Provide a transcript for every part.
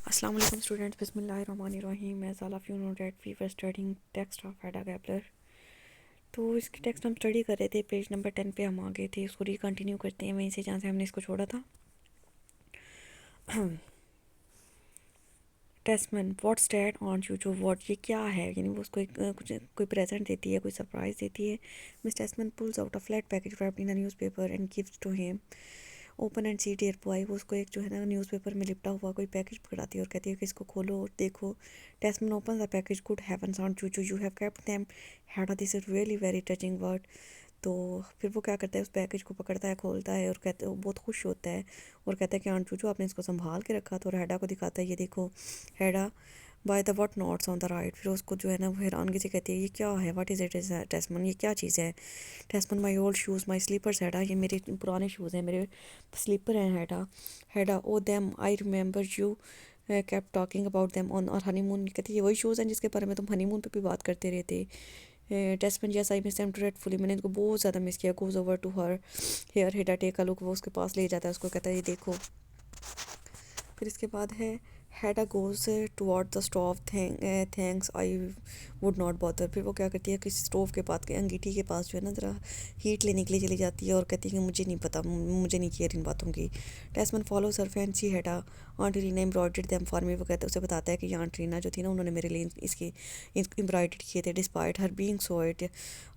अस्सलाम वालेकुम स्टूडेंट्स, बिस्मिल्लाहिर्रहमानिर्रहीम। As all of you know that we were studying text of Hedda Gabler. तो इसके टेक्स्ट हम स्टडी कर रहे थे, पेज नंबर 10 पे हम आ गए थे। इसको रिकंटिन्यू करते हैं वहीं से जहाँ से हमने इसको छोड़ा था। टेस्टमैन व्हाट्स डैट ऑन यू, जो व्हाट ये क्या है, यानी वो उसको कुछ कोई प्रेजेंट देती है, कोई सरप्राइज देती है। Miss Tesman pulls out a flat package wrapped in a newspaper and gives to him. Open and see dear boy, वो उसको एक जो है ना न्यूज़पेपर में लिपटा हुआ कोई पैकेज पकड़ाती है और कहती है कि इसको खोलो और देखो। Tesman open the package, good heavens aunt Juju, you have kept them had this is really very touching word. तो फिर वो क्या करता है, उस पैकेज को पकड़ता है, खोलता है और कहते वो बहुत खुश होता है और कहता है कि आंट चूचू आपने इसको संभाल के रखा। तो हेडा को दिखाता है, ये देखो Hedda by the whatnots on the right. फिर उसको जो है ना वो हैरानगी से कहती है ये क्या है, what is it is Tesman, ये क्या चीज़ है। Tesman my old shoes my slippers Hedda, ये मेरे पुराने शूज़ हैं, मेरे स्लीपर हैं Hedda. Hedda oh them I remember you kept talking about them on our honeymoon. कहती है ये वही शूज़ हैं जिसके बारे में तुम हनीमून पे भी बात करते रहते। Tesman yes I miss them dreadfully, मैंने इनको बहुत ज़्यादा मिस किया। Goes over to her hair Hedda take a look, वो उसके पास ले जाता है, उसको कहता है ये देखो। फिर इसके बाद है Hedda goes toward the stove, thanks I would not bother. फिर वो क्या करती है, किसी स्टोव के पास के अंगीठी के पास जो है ना ज़रा हीट लेने के लिए चली जाती है और कहती है कि मुझे नहीं पता, मुझे नहीं केयर इन बातों की। Tesman follows her fancy Hedda aunt Rina embroidered them for me, वो कहते उसे बताता है कि ये आंट रीना जो थी ना उन्होंने मेरे लिए इसकी एम्ब्रॉयडर्ड किए थे। Despite her being so it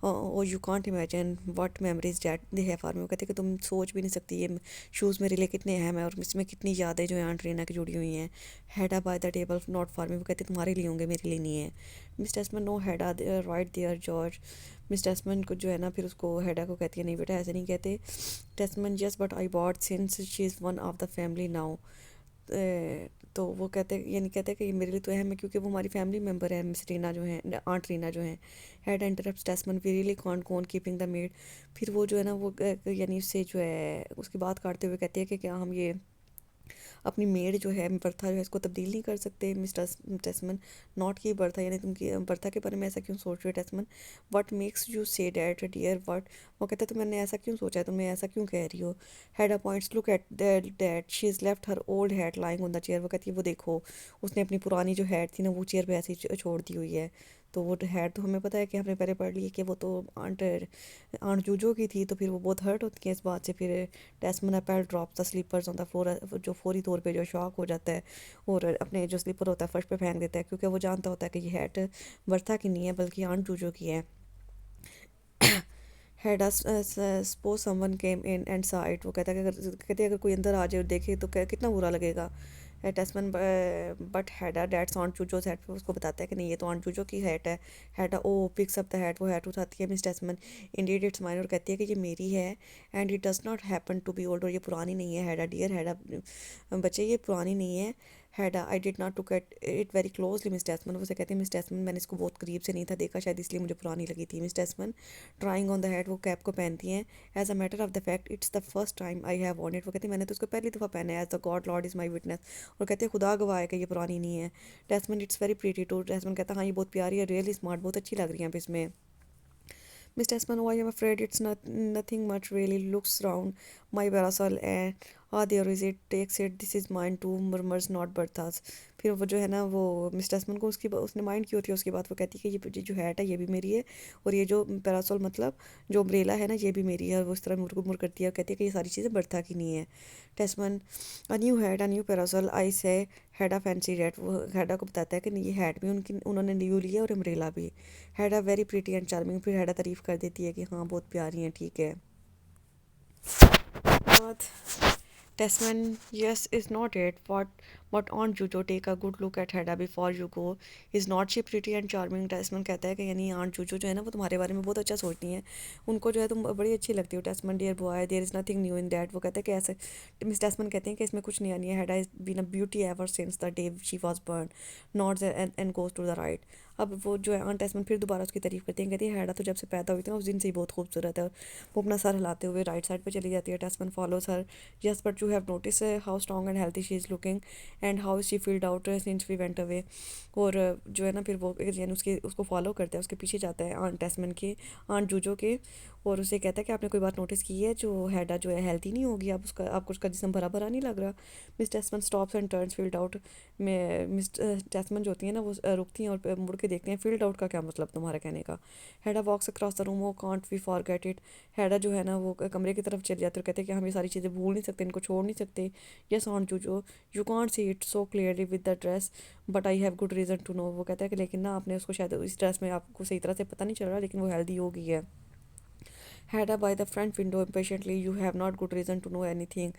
oh you can't imagine what memories that they have for me, वो कहते कि तुम सोच भी नहीं सकती ये शूज़ मेरे लिए कितने अहम है और इसमें कितनी यादें जो है आंट रीना की जुड़ी हुई हैं। Hedda by the table not for me, वो कहते तुम्हारे लिए होंगे मेरे लिए नहीं है। Miss Tesman no Hedda right there George. Miss Tesman को जो है ना फिर उसको हेडा को कहती है नहीं बेटा ऐसे नहीं कहते। Tesman yes but I bought since she is one of the family now. तो वो कहते यानी कहते हैं कि ये मेरे लिए तो अहम है क्योंकि वो हमारी फैमिली मेम्बर है, मिस रीना जो है, आंट रीना जो है। Hedda interrupt Tesman we really can't count keeping the maid. फिर वो जो है ना वो यानी उससे जो है उसकी बात काटते हुए कहती है कि क्या हम ये अपनी मेड जो है बर्था जो है इसको तब्दील नहीं कर सकते। मिस्टर टेस्मन नॉट की बर्था, यानी तुम की बर्था के बारे में ऐसा क्यों सोच रहे हो Tesman. What makes you say that dear what, वो कहता है तुमने ऐसा क्यों सोचा है, तुम्हें ऐसा क्यों कह रही हो। Head points look at that she is left her old hat lying on the chair, वो कहती है वो देखो उसने अपनी पुरानी जो हैट थी ना वो चेयर पे ऐसे ही छोड़ दी हुई है। तो वो हैट तो हमें पता है कि हमने पहले पढ़ ली है कि वो तो आंट आंट जूजो की थी, तो फिर वो बहुत हर्ट होती है इस बात से। फिर Tesman appalled drop the slippers on the floor, जो फौरी तौर पे जो शॉक हो जाता है और अपने जो स्लीपर होता है फर्श पे फेंक देता है क्योंकि वो जानता होता है कि ये हैट बर्था की नहीं है बल्कि आंट जूजो की है। Had suppose someone came in and सा इट, वो कहता है कि अगर कहते हैं अगर कोई अंदर आ जाए और देखे तो कितना बुरा लगेगा। Tesman but Hedda that's aunt Juju's hat, उसको बताता है कि नहीं ये तो ऑन चूजो की हैट है। Hedda oh picks up the hat, वो हैट उठाती है Miss Tesman. Indeed it's mine, और कहती है कि ये मेरी है। And it does not happen to be old, और ये पुरानी नहीं है। हैडा डियर हैडा बच्चे ये पुरानी नहीं है। Hedda I did not look at it very closely Miss Tesman, उसे कहती है मिस टेस्मन मैंने इसको बहुत करीब से नहीं था देखा, शायद इसलिए मुझे पुरानी लगी थी। Miss Tesman trying on the head, वो कैप को पहनती हैं। As a matter of the fact it's the first time I have worn it, वो कहती है मैंने तो उसको पहली दफ़ा पहना है। As the god lord is my witness, और कहते हैं खुदा गवाह है कि ये पुरानी नहीं है। टेस्मन इट्स वेरी प्रीटी टू, टेस्मन कहता है हाँ ये बहुत प्यारी है, रियली स्मार्ट, बहुत अच्छी लग रही है अब इसमें। Miss Tesman, oh, I am afraid it's not nothing much really. Looks round my parasol and there is it, takes it, this is mine too, murmurs not Bertha's. फिर वो जो है ना वो मिस टेस्मन को उसकी उसने माइंड की होती है उसके बाद वो कहती है कि ये जो हैट है ये भी मेरी है और ये जो पैरासोल मतलब जो अम्ब्रेला है ना ये भी मेरी है। और वो इस तरह मुड़ करती है और कहती है कि ये सारी चीज़ें बर्था की नहीं है। Tesman a new hat a new parasol I say had a fancy hat, वो हैडा को बताता है कि नहीं ये हैट भी उनकी उन्होंने न्यू लिया और अम्ब्रेला भी। हैडा वेरी प्रीटी एंड चार्मिंग, फिर हैडा तारीफ़ कर देती है कि हाँ बहुत प्यारी हैं, ठीक है। बाद Tesman, yes, is not it. What on Jujo take a good look at Hedda before you go. Is not she pretty and charming? टेस्मन कहता है कि यानी आंट जूजो जो है ना वो तुम्हारे बारे में बहुत अच्छा सोचती हैं, उनको जो है तुम बड़ी अच्छी लगती हो। Tesman dear boy there is nothing new in that, वो कहते हैं कि ऐसे मिस टेस्मन कहते हैं कि इसमें कुछ नया नहीं है। Hedda is been a beauty ever since the day she was born nod and goes to the right. अब वो जो है आंट टेस्मन फिर दोबारा उसकी तारीफ़ करती हैं, कहती है हैडा तो जब से पैदा हुई थी ना उस दिन से ही बहुत खूबसूरत है। वो अपना सर हिलाते हुए राइट साइड पे चली जाती है। Tesman follows her, yes but you have noticed how strong and healthy she is looking and how she filled out since we went away। और जो है ना फिर वो यानी उसके उसको फॉलो करता है, उसके पीछे जाता है आंट टेस्मन के, आंट जूजो के। और उसे कहता है कि आपने कोई बात नोटिस की है, जो हैडा जो है हेल्थी नहीं होगी, आप उसका आपको उसका जिस्म भरा भरा नहीं लग रहा। Miss Tesman stops and turns filled out में। मिस टेस्मन जो होती है ना, वो रुकती हैं और मुड़ के देखते हैं। फील्ड आउट का क्या मतलब तुम्हारा कहने का? हैडा वॉक्स अक्रॉस द रूम, वो कांट वी फॉरगेट इट। हैडा जो है ना, वो कमरे की तरफ चले जाते और कहते हैं कि हम ये सारी चीज़ें भूल नहीं सकते, इनको छोड़ नहीं सकते। Yes aunt Juju, you can't see it so clearly with the dress, but I have good reason to know. वो कहता है कि लेकिन ना, आपने उसको शायद इस ड्रेस में आपको सही तरह से पता नहीं चल रहा, लेकिन वो हेल्दी हो गई है। Hedda by the front window impatiently, you have not good reason to know anything.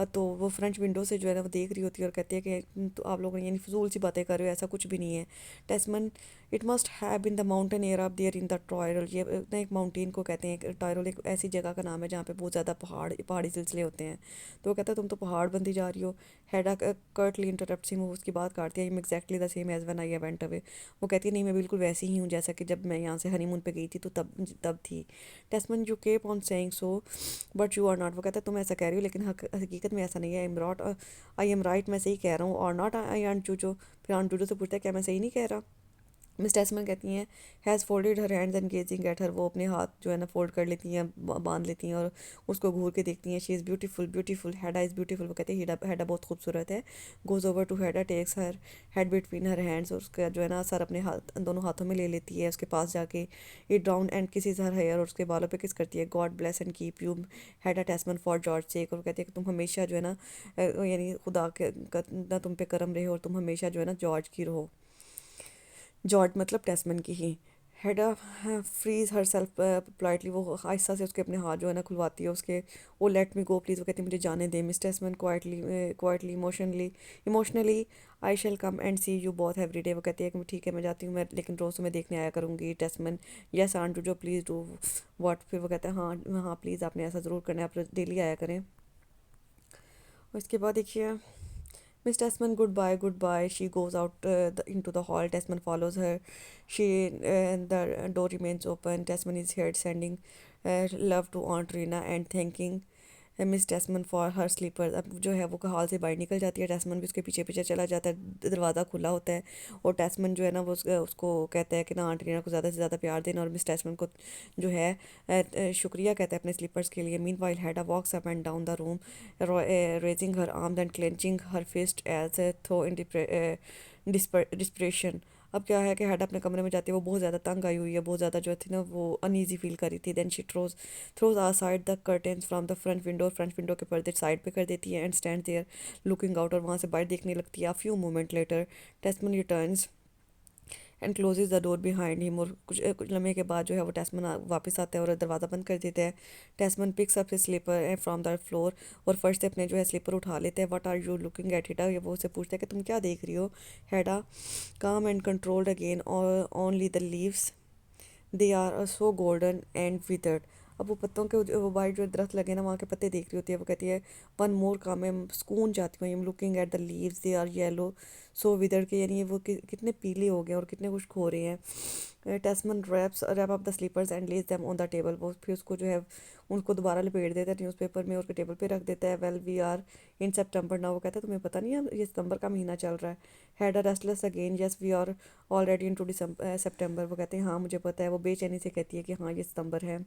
तो वो फ्रेंच विंडो से जो है ना, वो देख रही होती है और कहती है कि तो आप लोग यानी फजूल सी बातें कर रहे हो, ऐसा कुछ भी नहीं है। Tesman, it must have been the mountain air up there in the Tyrol. ये ना एक माउंटेन को कहते हैं, टॉयरल एक ऐसी जगह का नाम है जहाँ पे बहुत ज़्यादा पहाड़ी सिलसिले होते हैं। तो वो कहता है तुम तो पहाड़ बनती जा रही हो। हैडा कर्टली इंटरप्ट्स हिम, वो उसकी बात काटती है। I am exactly the same as when I went away. वो कहती है नहीं, मैं बिल्कुल वैसी ही हूँ जैसा कि जब मैं यहाँ से हनीमून पे गई थी, तो तब तब थी। Tesman, you kept on saying so but you are not. वो कहता है तुम ऐसा कह रही हो, लेकिन हकीकत में ऐसा नहीं है। I am right, I am right, मैं सही कह रहा हूँ। और नॉट आई आंट जूजो। फिर आंट जूजो से पूछता है क्या मैं सही नहीं कह रहा? मिस टेस्मन कहती हैं, has folded her hands and gazing at her. वो अपने हाथ जो है ना फोल्ड कर लेती हैं, बांध लेती हैं और उसको घूर के देखती हैं। She is beautiful beautiful, Hedda is beautiful. वो कहते हैं हैडा बहुत खूबसूरत है। Goes over to Hedda, takes her head between her hands, और उसका जो है ना सर अपने हाथ दोनों हाथों में ले लेती है उसके पास जाके। इट डाउन एंड किसी हर हेयर, और उसके बालों पे किस करती है। God bless and keep you Hedda Tesman for George sake. और कहती है कि तुम हमेशा जो है ना यानी खुदा के ना तुम पे करम रहे और तुम हमेशा जो है ना जॉर्ज की रहो। जॉर्ज मतलब टेस्मन की ही। हेडा फ्रीज हर सेल्फ पोलाइटली, वो आहिस्ता से उसके अपने हाथ जो है ना खुलवाती है उसके। वो लेट मी गो प्लीज़, वो कहती है मुझे जाने दे। Miss Tesman quietly emotionally, I shall come and see you both every day. वो कहती है कि ठीक है मैं जाती हूँ, मैं लेकिन रोज़ तुम्हें देखने आया करूँगी। टेस्मन, यस आंट जो प्लीज़ डू व्हाट। फिर वो कहता है हाँ हाँ प्लीज़, आपने ऐसा ज़रूर करना है, आप डेली आया करें। और इसके बाद देखिए, Miss Tesman, goodbye, goodbye. She goes out into the hall. Tesman follows her. The door remains open. Tesman is here sending love to Aunt Rina and thanking Miss Tesman for her slipper. अब जो है वो hall से बाहर निकल जाती है, टेस्मन भी उसके पीछे पीछे चला जाता है। दरवाज़ा खुला होता है और टेस्मन जो है ना वो उसको कहता है कि ना आंट रीना को ज़्यादा से ज़्यादा प्यार देना, और मिस टेस्मन को जो है शुक्रिया कहता है अपने स्लीपर्स के लिए। Meanwhile Hedda walks up and down the room raising her arm and clenching her fist as though in desperation. अब क्या है कि हेड अपने कमरे में जाती है, वो बहुत ज़्यादा तंग आई हुई है, बहुत ज़्यादा जो थी ना वो अनईजी फील कर रही थी। Then she throws aside the curtains from the front window के पर्दे साइड पे कर देती है and stand there looking out, और वहाँ से बाहर देखने लगती है। A few moment later Tesman returns and closes the door behind him, और कुछ लम्हे के बाद जो है वो टेस्मन वापस आता है और दरवाज़ा बंद कर देता है। Tesman picks up his slipper from the floor, और फर्श से अपने जो है स्लीपर उठा लेते हैं। What are you looking at Hedda, ये वो उससे पूछता है कि तुम क्या देख रही हो। Hedda, calm and controlled again, or only the leaves, they are so golden and withered. अब वो पत्तों के वो वाइट जो दरख्त लगे ना, वहाँ के पत्ते देख रही होती है। वो कहती है वन मोर काम, मैं सुकून जाती हूँ। I am looking at the leaves, they are yellow so withered के, यानी वो कितने पीले हो गए और कितने खुश्क हो रहे हैं। Tesman wrap up the slippers and lays them on the table, वो फिर उसको जो है उनको दोबारा लपेट देता है न्यूज़पेपर में और उसके टेबल पे रख देता है। वेल वी आर इन सितंबर ना, वो कहता है तुम्हें पता नहीं है ये सितंबर का महीना चल रहा है। Hedda a restless again, yes we are already into September. वो कहते हैं हाँ मुझे पता है। वो बेचैनी से कहती है कि हाँ ये सितंबर है।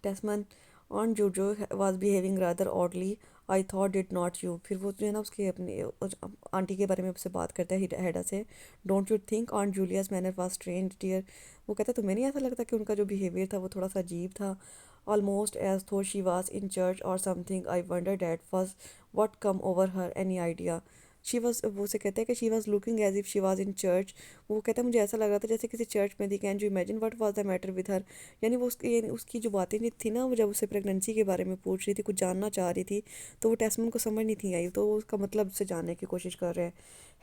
Tesman, aunt Juju was behaving rather oddly, I thought did not you. फिर वो जो है ना उसके अपने आंटी के बारे में उससे बात करता है हेडा से। Don't you think aunt Julia's manner was strange dear. वो कहता है तुम्हें नहीं ऐसा लगता कि उनका जो बिहेवियर था वो थोड़ा सा अजीब था। Almost as though she was in church और something, I wonder that was what come over her, any idea. She was, वो उसे कहते हैं कि she was looking as if she was in church. वो कहता है मुझे ऐसा लग रहा था जैसे किसी चर्च में थी। Can you imagine what was the matter with her, यानी वो उसकी यानी उसकी जो बातें नहीं थी ना, वो जब उसे प्रेगनेंसी के बारे में पूछ रही थी, कुछ जानना चाह रही थी, तो वो टेस्मन को समझ नहीं थी आई, तो वो उसका मतलब से जानने की कोशिश कर रहे हैं।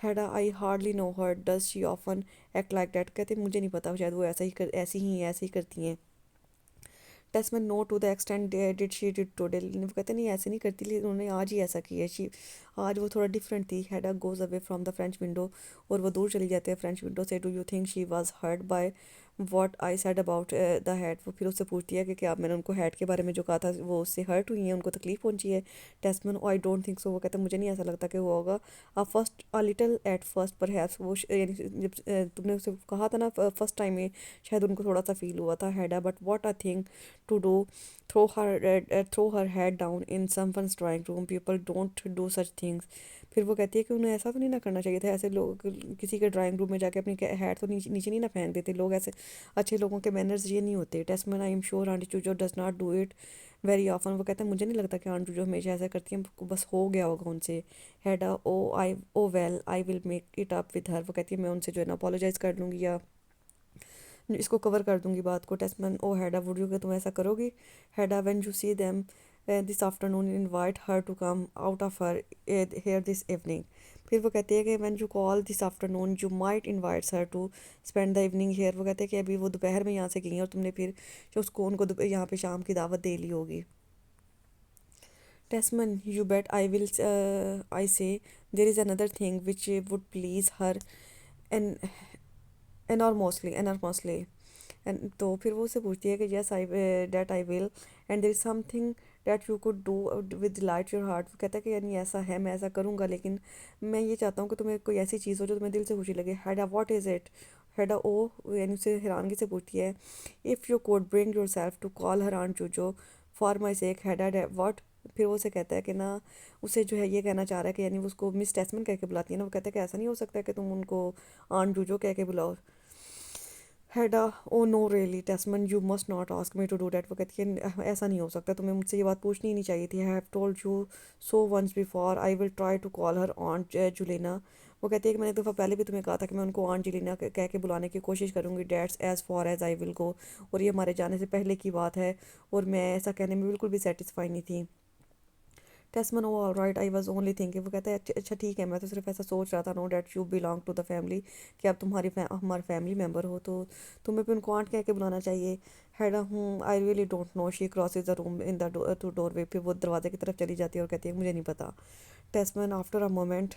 Hedda, I hardly know her, does she often act like that. कहते मुझे नहीं पता, शायद वो ऐसे ही करती हैं। Tesman, no to the extent did she did today. वो कहते नहीं ऐसे नहीं करती, लेकिन उन्होंने आज ही ऐसा किया। शी, आज वो थोड़ा डिफरेंट थी। Hedda goes away from the French window, और वो दूर चली जाती है फ्रेंच विंडो से। Do you think she was hurt by what I said about the head. वो फिर उससे पूछती है कि क्या मैंने उनको हेड के बारे में जो कहा था वो उससे हर्ट हुई है, उनको तकलीफ पहुंची है। टेस्टमैन, आई डोंट थिंक सो। वो कहता है मुझे नहीं ऐसा लगता कि वो होगा। First a little at first पर हैप्स, वो यानी जब तुमने उसे कहा था ना फर्स्ट टाइम में शायद उनको थोड़ा सा फील हुआ था Hedda, but what I think to do, throw her head down in someone's drawing room, people don't do such things. फिर वो कहती है कि उन्हें ऐसा तो नहीं ना करना चाहिए था, ऐसे लोग किसी के ड्राइंग रूम में जाके अपनी हेड तो नीचे नीचे नहीं ना फेंक देते लोग, ऐसे अच्छे लोगों के मैनर्स ये नहीं होते। Tesman, I am sure auntie Juju does not do it very often. वो कहता है मुझे नहीं लगता कि आंटी चूजो हमेशा ऐसा करती हैं, बस हो गया होगा उनसे। Hedda, oh well I will make it up with her. वो कहती है मैं उनसे जो है ना अपोलोजाइज़ कर लूँगी या इसको कवर कर दूंगी बात को। टेस्टमैन, ओ हेडा वुड यू, कि तुम ऐसा करोगी? Hedda, when you see them this afternoon invite her to come out of her here this evening. फिर वो कहती है कि when you call this afternoon you might invites her to spend the evening here. वो कहते हैं कि अभी वो दोपहर में यहाँ से गई हैं और तुमने फिर जो उसको उनको यहाँ पे शाम की दावत दे ली होगी। टेस्टमैन, you bat I will, I say there is another thing which would please her an enormously. And तो फिर वो उससे पूछती है कि yes I that I will and there is something that you could do with light your heart. वो कहता है कि यानी ऐसा है, मैं ऐसा करूँगा, लेकिन मैं ये चाहता हूँ कि तुम्हें कोई ऐसी चीज़ हो जो तुम्हें दिल से खुशी लगे। Hedda, what is it? Hedda, oh, यानी उसे हैरानगी से पूछती है, if you could bring yourself to call her aunt Juju for my sake. Hedda, what? फिर वो उसे कहता है कि ना, उसे जो है ये कहना चाह रहा है कि यानी वो उसको मिस टेस्टमैन कह के बुलाती है ना। वो कहता है कि ऐसा नहीं हो सकता कि तुम उनको आंट जूजो कह के बुलाओ। Hedda, oh no really Tesman you must not ask me to do that. वो कहती है ऐसा नहीं हो सकता, तुम्हें मुझसे ये बात पूछनी ही नहीं चाहिए थी। I have told you so once before, I will try to call her on Juliana. वो कहती है कि मैंने एक दफ़ा पहले भी तुम्हें कहा था कि मैं उनको ऑन जुलेना कह के बुलाने की कोशिश करूँगी। That's as far as I will go, और ये हमारे जाने से पहले की बात है, और मैं ऐसा कहने में बिल्कुल भी सेटिस्फाई नहीं थी। Tesman, oh all right I was only thinking. वो कहता है अच्छा ठीक है, मैं तो सिर्फ ऐसा सोच रहा था, know that you belong to the family, कि अब तुम्हारी हमारे फैमिली मेम्बर हो तो तुम्हें भी उनको आंट कह के बुलाना चाहिए। Hedda, I really don't know. She crosses the room in the to doorway. फिर वो दरवाजे की तरफ चली जाती है और कहती है मुझे नहीं पता। टेस्टमैन, after a moment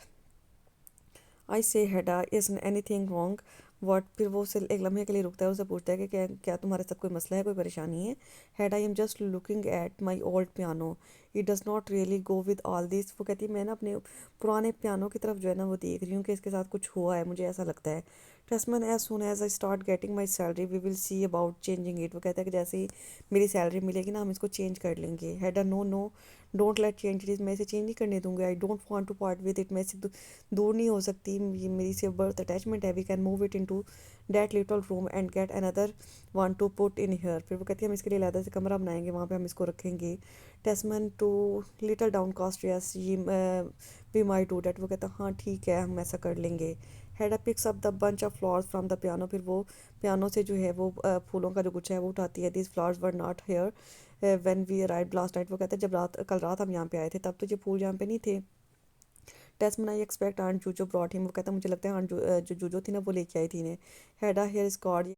I say, Hedda is anything wrong what. फिर वो उसे एक लम्हे के लिए रुकता है, उससे पूछता है कि क्या क्या तुम्हारे साथ कोई मसला है, कोई परेशानी है? Head, I am just looking at my old piano, it does not really go with all this. वो कहती है मैं ना अपने पुराने पियानो की तरफ जो है ना वो देख रही हूँ कि इसके साथ कुछ हुआ है, मुझे ऐसा लगता है। Tesman, as soon as I start getting my salary we will see about changing it. वो कहता है कि जैसे ही मेरी सैलरी मिलेगी ना हम इसको चेंज कर लेंगे। Hedda, no no don't let change it, मैं इसे चेंज नहीं करने दूंगी। I don't want to part with it, मैं इससे दूर नहीं हो सकती, ये मेरी से बर्थ अटैचमेंट है। We can move it into that little room and get another one to put in here. फिर वो कहती है हम इसके लिए अलग से कमरा बनाएंगे, वहाँ पे हम इसको रखेंगे। Tesman, to little downcast, yes ये वी माई डू डैट। वो कहता है हाँ ठीक है हम ऐसा कर लेंगे। Hedda picks up the bunch of flowers from the piano. फिर वो पियानो से जो है वो फूलों का जो गुच्छा है वो उठाती है। This flowers were not here when we arrived last night. वो कहते हैं जब कल रात हम यहाँ पे आए थे तब तो ये फूल यहाँ पे नहीं थे। Tesman, I expect aunt Juju brought him. वो कहता है मुझे लगता है आंट जो जूजो थी ना वो लेके आई थी इन्हें। हेडा, हियर इज गॉड।